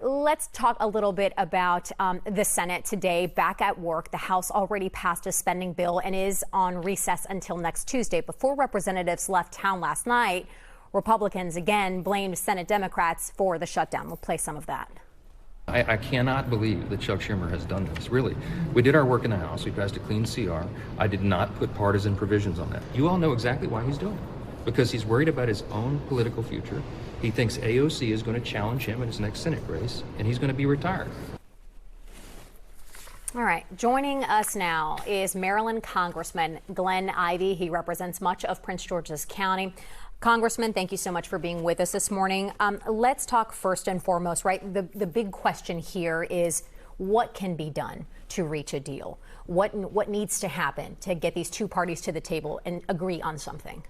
let's talk a little bit about the Senate today. Back at work, the House already passed a spending bill and is on recess until next Tuesday. Before representatives left town last night, Republicans again blamed Senate Democrats for the shutdown. We'll play some of that. I cannot believe that Chuck Schumer has done this, really. We did our work in the House. We passed a clean CR. I did not put partisan provisions on that. You all know exactly why he's doing it, because he's worried about his own political future. He thinks AOC is going to challenge him in his next Senate race, and he's going to be retired. All right, joining us now is Maryland Congressman Glenn Ivey. He represents much of Prince George's County. Congressman, thank you so much for being with us this morning. Let's talk first and foremost, right? The big question here is what can be done to reach a deal? What needs to happen to get these two parties to the table and agree on something?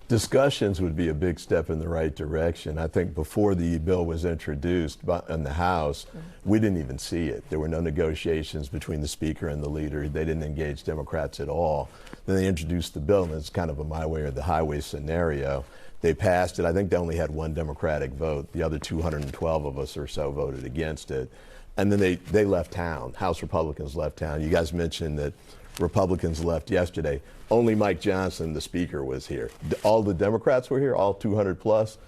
Discussions would be a big step in the right direction. I think before the bill was introduced in the House, we didn't even see it. There were no negotiations between the Speaker and the leader. They didn't engage Democrats at all. Then they introduced the bill, and it's kind of a my way or the highway scenario. They passed it. I think they only had one Democratic vote. The other 212 of us or so voted against it. And then they left town. House Republicans left town. You guys mentioned that Republicans left yesterday. Only Mike Johnson, the Speaker, was here. All the Democrats were here, all 200 plus.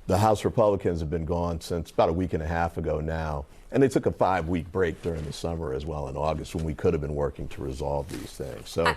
The House Republicans have been gone since about a week and a half ago now. And they took a 5-week break during the summer as well in August when we could have been working to resolve these things. So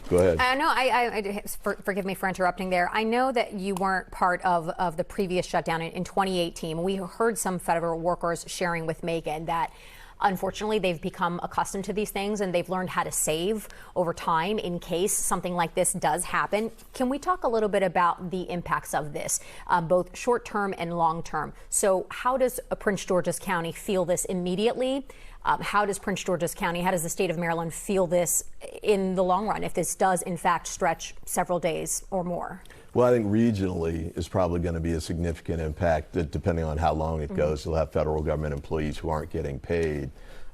go ahead. Forgive me for interrupting there. I know that you weren't part of the previous shutdown in 2018. We heard some federal workers sharing with Megan that unfortunately, they've become accustomed to these things and they've learned how to save over time in case something like this does happen. Can we talk a little bit about the impacts of this, both short term and long term? So how does Prince George's County feel this immediately? How does Prince George's County, how does the state of Maryland feel this in the long run if this does in fact stretch several days or more? Well, I think regionally is probably going to be a significant impact depending on how long it goes. You'll have federal government employees who aren't getting paid.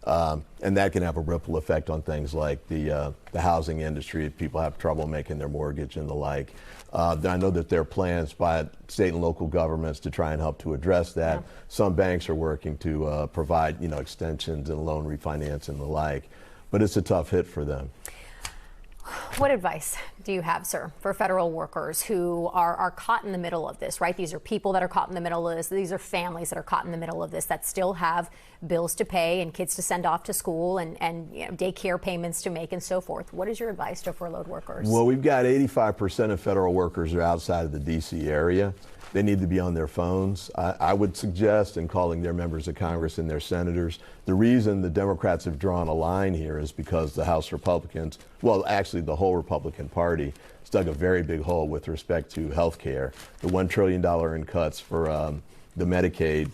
And that can have a ripple effect on things like the housing industry if people have trouble making their mortgage and the like. I know that there are plans by state and local governments to try and help to address that. Yeah. Some banks are working to provide, extensions and loan refinance and the like. But it's a tough hit for them. What advice do you have, sir, for federal workers who are caught in the middle of this, right? These are people that are caught in the middle of this. These are families that are caught in the middle of this that still have bills to pay and kids to send off to school and daycare payments to make and so forth. What is your advice to furloughed workers? Well, we've got 85% of federal workers are outside of the D.C. area. They need to be on their phones. I would suggest in calling their members of Congress and their senators. The reason the Democrats have drawn a line here is because the House Republicans, well, actually the whole Republican Party, has dug a very big hole with respect to health care. The $1 trillion in cuts for the Medicaid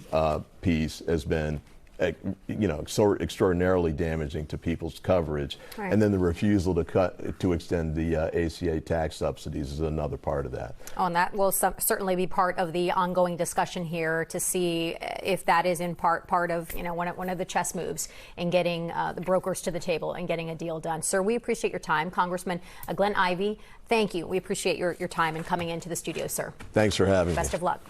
piece has been extraordinarily damaging to people's coverage. Right. And then the refusal to extend the ACA tax subsidies is another part of that. Oh, and that will certainly be part of the ongoing discussion here to see if that is in part of one of the chess moves in getting the brokers to the table and getting a deal done. Sir, we appreciate your time. Congressman Glenn Ivey, thank you. We appreciate your time and coming into the studio, sir. Thanks for having me. Best of luck.